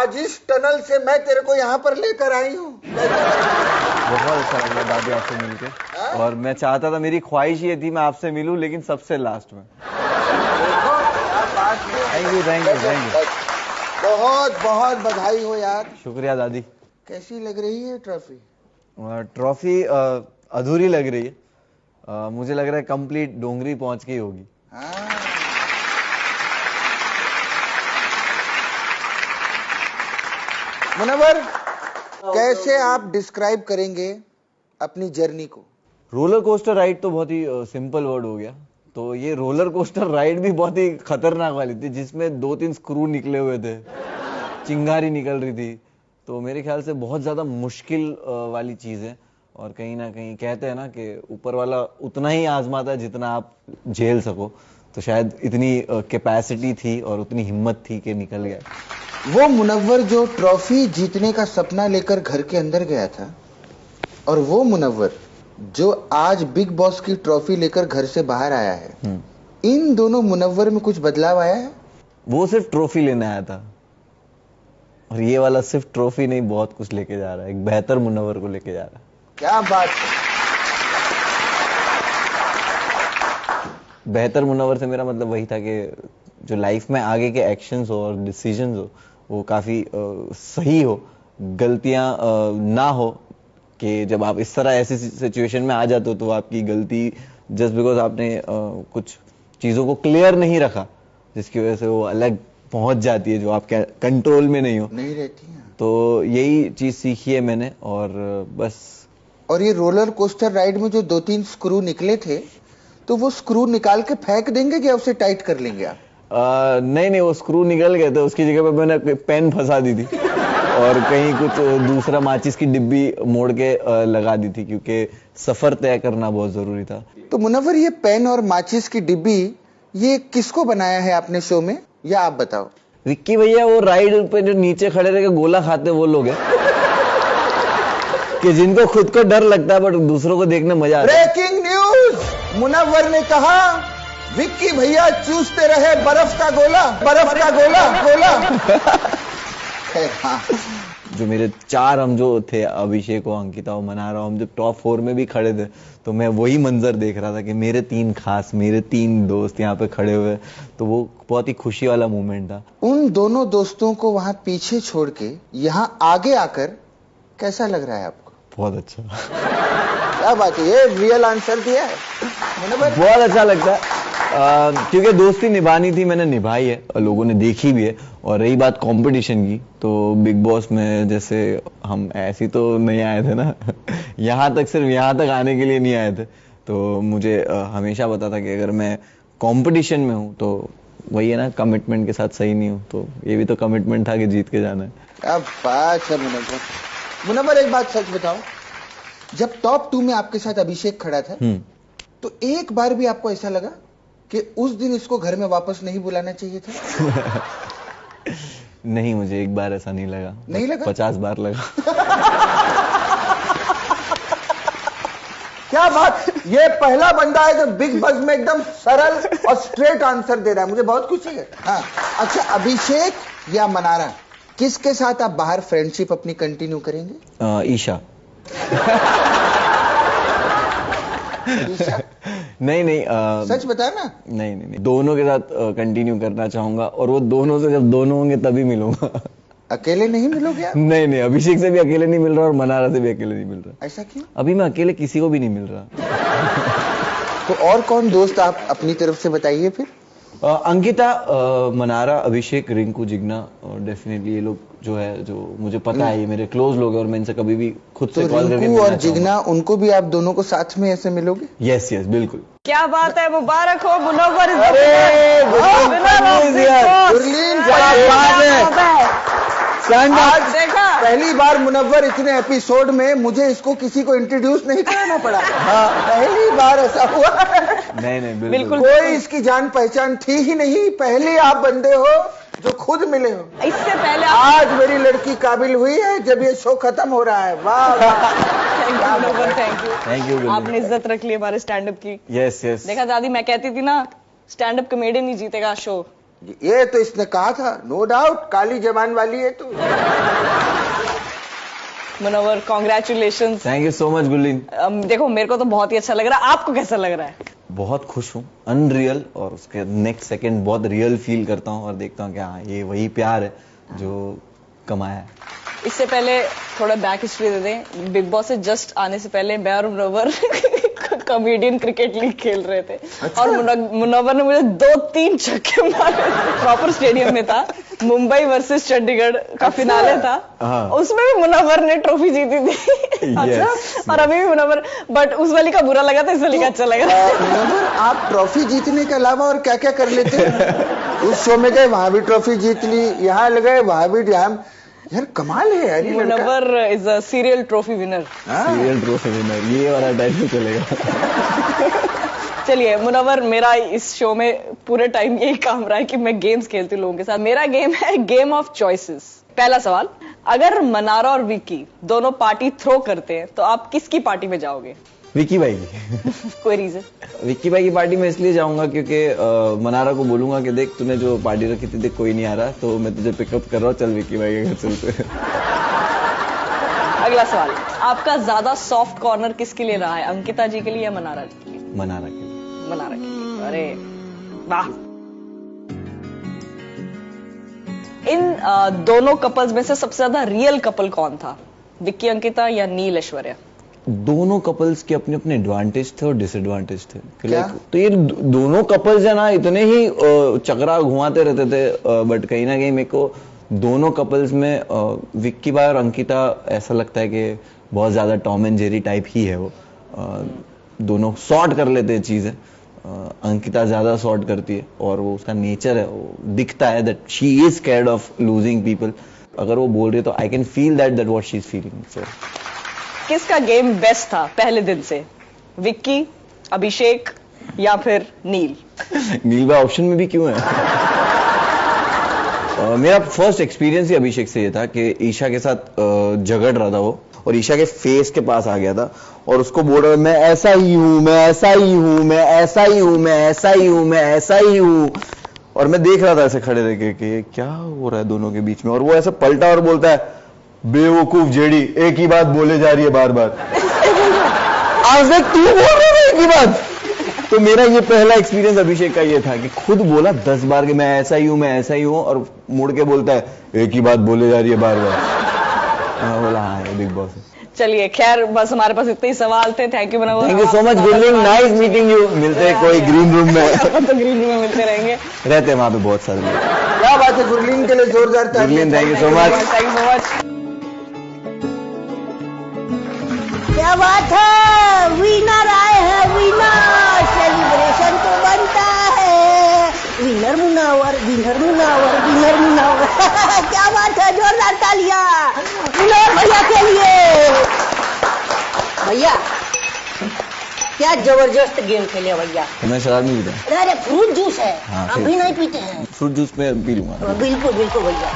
आज इस टनल से मैं तेरे को यहाँ पर लेकर आई हूँ। बहुत अच्छा लगा दादी आपसे मिलके, और मैं चाहता था, मेरी ख्वाहिश ये थी मैं आपसे मिलूं, लेकिन सबसे लास्ट में। Thank you thank you thank you, बहुत बहुत बधाई हो यार। शुक्रिया दादी। कैसी लग रही है ट्रॉफी? ट्रॉफी अधूरी लग रही है, मुझे लग रहा है कंप्लीट डोंगरी पहुंच गई होगी। मुनव्वर, कैसे आप डिस्क्राइब करेंगे अपनी जर्नी को? रोलर कोस्टर राइड तो बहुत ही सिंपल वर्ड हो गया, तो ये रोलर कोस्टर राइड भी बहुत ही खतरनाक वाली थी, जिसमें 2-3 स्क्रू निकले हुए थे, चिंगारी निकल रही थी, तो मेरे ख्याल से बहुत ज्यादा मुश्किल वाली चीज है। और कहीं ना कहीं कहते हैं ना कि ऊपर वाला उतना ही आजमाता है जितना आप झेल सको, तो शायद इतनी कैपेसिटी थी और उतनी हिम्मत थी कि निकल गया। वो मुनव्वर जो ट्रॉफी जीतने का सपना लेकर घर के अंदर गया था, और वो मुनव्वर जो आज बिग बॉस की ट्रॉफी लेकर घर से बाहर आया है, इन दोनों मुनव्वर में कुछ बदलाव आया है? वो सिर्फ ट्रॉफी लेने आया था, और ये वाला सिर्फ ट्रॉफी नहीं, बहुत कुछ लेके जा रहा है, एक बेहतर मुनव्वर को लेके जा रहा है। क्या बात है। बेहतर मुनव्वर से मेरा मतलब वही था कि जो लाइफ में आगे के एक्शंस हो और डिसीजंस हो वो काफी सही हो, गलतियां ना हो, कि जब आप इस तरह ऐसी सिचुएशन में आ जाते हो तो आपकी गलती जस्ट बिकॉज आपने कुछ चीजों को क्लियर नहीं रखा, जिसकी वजह से वो अलग पहुंच जाती है जो आपके कंट्रोल में नहीं रहती है। तो यही चीज सीखी है मैंने, और बस। और ये रोलर कोस्टर राइड में जो 2-3 स्क्रू निकले थे, तो वो स्क्रू निकाल के फेंक देंगे या उसे टाइट कर लेंगे आप? नहीं, वो स्क्रू निकल गए थे, उसकी जगह पे मैंने पेन फंसा दी थी और कहीं कुछ दूसरा माचिस की डिब्बी मोड़ के लगा दी थी, क्योंकि सफर तय करना बहुत जरूरी था। तो मुनव्वर, ये पेन और माचिस की डिब्बी ये किसको बनाया है आपने शो में, या आप बताओ? विक्की भैया, वो राइड पे जो नीचे खड़े रह के गोला खाते वो लोग हैं कि जिनको खुद को डर लगता है बट दूसरों को देखने मजा आता है। ब्रेकिंग न्यूज, मुनव्वर ने कहा विक्की भैया चूसते रहे बर्फ का गोला, बर्फ का गोला। हाँ। जो मेरे 4 हम जो थे, अभिषेक और अंकिता और मनारा, हम जब टॉप 4 में भी खड़े थे तो मैं वही मंजर देख रहा था कि मेरे 3 दोस्त यहाँ पे खड़े हुए, तो वो बहुत ही खुशी वाला मोमेंट था। उन दोनों दोस्तों को वहां पीछे छोड़ के यहाँ आगे आकर कैसा लग रहा है आपको? बहुत अच्छा। क्या बात है, ये रियल आंसर दिया है। बहुत अच्छा लगता है, क्योंकि दोस्ती निभानी थी, मैंने निभाई है, लोगों ने देखी भी है। और रही बात कंपटीशन की, तो बिग बॉस में जैसे हम ऐसी तो नहीं आए थे ना यहाँ तक, सिर्फ यहाँ तक आने के लिए नहीं आए थे, तो मुझे हमेशा पता था कि अगर मैं कंपटीशन में हूँ तो वही है ना, कमिटमेंट के साथ सही नहीं हूँ, तो ये भी तो कमिटमेंट था कि जीत के जाना है। क्या बात है मुनव्वर, एक बात सच बताओ, जब टॉप 2 में आपके साथ अभिषेक खड़ा था, तो एक बार भी आपको ऐसा लगा कि उस दिन इसको घर में वापस नहीं बुलाना चाहिए था? नहीं, मुझे एक बार ऐसा नहीं लगा। नहीं लगा? 50 बार लगा। क्या बात, ये पहला बंदा है जो बिग बॉस में एकदम सरल और स्ट्रेट आंसर दे रहा है, मुझे बहुत खुशी है। हाँ, अच्छा, अभिषेक या मनारा, किसके साथ आप बाहर फ्रेंडशिप अपनी कंटिन्यू करेंगे? ईशा। नहीं, सच बता ना। नहीं, दोनों के साथ कंटिन्यू करना चाहूंगा, और वो दोनों से जब दोनों होंगे तभी मिलूंगा। अकेले नहीं मिलोगे आप? नहीं, अभिषेक से भी अकेले नहीं मिल रहा और मनारा से भी अकेले नहीं मिल रहा। ऐसा क्यों? अभी मैं अकेले किसी को भी नहीं मिल रहा। तो और कौन दोस्त आप अपनी तरफ से बताइए फिर। अंकिता, मनारा, अभिषेक, रिंकू, जिग्ना, और डेफिनेटली ये लोग जो है, जो मुझे पता है ये मेरे क्लोज लोग हैं और मैं इनसे कभी भी खुद से कॉल करके रिंकू और जिग्ना, उनको भी आप दोनों को साथ में ऐसे मिलोगे? यस, बिल्कुल। क्या बात है, मुबारक हो मुनव्वर। आज देखा, पहली बार मुनव्वर इतने एपिसोड में मुझे इसको किसी को इंट्रोड्यूस नहीं कराना पड़ा। हाँ, पहली बार ऐसा हुआ। नहीं, बिल्कुल कोई इसकी जान पहचान थी ही नहीं, पहले आप बंदे हो जो खुद मिले हो। इससे पहले आज मेरी लड़की काबिल हुई है जब ये शो खत्म हो रहा है। वाह, थैंक यू। आपने इज्जत रख ली हमारे स्टैंड अप की। यस। देखा दादी, मैं कहती थी ना, स्टैंड अप कॉमेडियन ही जीतेगा शो, ये तो इसने कहा था, नो डाउट काली जबान वाली है तू। Munawar congratulation. Thank you so much Gurleen. देखो मेरे को तो बहुत ही अच्छा लग रहा है, आपको कैसा लग रहा है? बहुत खुश हूँ, अनरियल, और उसके नेक्स्ट सेकंड बहुत रियल फील करता हूँ और देखता हूँ कि हाँ ये वही प्यार है जो कमाया है। इससे पहले थोड़ा बैक हिस्ट्री दे दें, बिग बॉस से जस्ट आने से पहले मैं और मुनव्वर कॉमेडियन क्रिकेट लीग खेल रहे थे। अच्छा? और मुनव्वर ने मुझे 2-3 छक्के मारे, प्रॉपर स्टेडियम में था, मुंबई वर्सेस चंडीगढ़ का फिनाले था। हाँ। उसमें भी मुनव्वर ने ट्रॉफी जीती थी। अच्छा? और अभी भी मुनव्वर, बट उस वाली का बुरा लगा था, इस वाली का अच्छा लगा। मुनव्वर आप ट्रॉफी जीतने के अलावा और क्या क्या कर लेते हैं? उस शो में गए वहां भी ट्रॉफी जीत ली, यहाँ गए वहां भी, यार कमाल है यार। Munawar is a serial trophy winner. Serial trophy winner, ये वाला टाइटल चलेगा। चलिए मुनव्वर, मेरा इस शो में पूरे टाइम यही काम रहा है कि मैं गेम्स खेलती हूँ लोगों के साथ। मेरा गेम है गेम ऑफ चॉइसेस। पहला सवाल, अगर मनारा और विक्की दोनों पार्टी थ्रो करते हैं तो आप किसकी पार्टी में जाओगे? विक्की भाई की। कोई रीजन? विक्की भाई की पार्टी में इसलिए जाऊंगा क्योंकि मनारा को बोलूंगा कि देख तूने जो पार्टी रखी थी, देख कोई नहीं आ रहा, तो मैं तुझे पिकअप कर रहा हूँ, चल विक्की भाई के घर चलते। अगला सवाल, आपका ज्यादा सॉफ्ट कॉर्नर किसके लिए रहा है, अंकिता जी के लिए या मनारा जी के लिए? मनारा के लिए। मनारा के लिए। अरे वाह। इन दोनों कपल्स में से सबसे ज्यादा रियल कपल कौन था, विक्की अंकिता या नील ऐश्वर्या? दोनों कपल्स के अपने अपने एडवांटेज थे और डिसएडवांटेज थे। क्या? तो ये दोनों कपल्स है ना, इतने ही चक्रा घुमाते रहते थे, बट कहीं ना कहीं मेरे को दोनों कपल्स में विक्की भाई और अंकिता ऐसा लगता है कि बहुत ज्यादा टॉम एंड जेरी टाइप ही है वो। दोनों सॉर्ट कर लेते हैं चीजें, अंकिता ज्यादा सॉर्ट करती है और वो उसका नेचर है, वो दिखता है that she is scared of losing people. अगर वो बोल रही है तो I can feel that what she is feeling. So किसका गेम बेस्ट था पहले दिन से, विक्की, अभिषेक या फिर नील? नील भाई ऑप्शन में भी क्यों है? मेरा फर्स्ट एक्सपीरियंस ही अभिषेक से ये था कि ईशा के साथ झगड़ रहा था वो, और ईशा के फेस के पास आ गया था और उसको बोल रहा है मैं ऐसा ही हूं, मैं ऐसा ही हूं, मैं ऐसा ही हूं, मैं ऐसा ही हूं, मैं ऐसा ही हूं। और मैं देख रहा था ऐसे खड़े रह के कि क्या हो रहा है दोनों के बीच में, और वो ऐसे पलटा और बोलता है बेवकूफ जेडी, एक ही बात बोले जा रही है बार बार। आज तक तू बोल रहा है एक ही बात। तो मेरा ये पहला एक्सपीरियंस अभिषेक का ये था कि खुद बोला 10 बार कि मैं ऐसा ही हूं, मैं ऐसा ही हूं, और मुड़ के बोलता है एक ही बात बोले जा रही है बार बार। बोला हाँ ये बिग बॉस है। चलिए खैर, बस हमारे पास इतने ही सवाल थे। Thank you Munawar. Thank you so much Gurleen, nice meeting you. मिलते हैं कोई ग्रीन रूम में। तो ग्रीन रूम में मिलते रहेंगे, रहते हैं वहां पे बहुत सारे लोग। क्या बात है, गुरलीन के लिए जोरदार तालियां। Gurleen thank you so much. Thank you so much. क्या बात है, विनर आए हैं, विनर। सेलिब्रेशन तो बनता है, winner Munawar, winner Munawar, winner Munawar. क्या बात है, जोरदार तालियां मुनव्वर भैया के लिए। भैया क्या जबरदस्त गेम खेले भैया। मैं शराब नहीं पीता। अरे फ्रूट जूस है, हाँ, हम भी नहीं पीते हैं। फ्रूट जूस में पी लूंगा। बिल्कुल बिल्कुल भैया।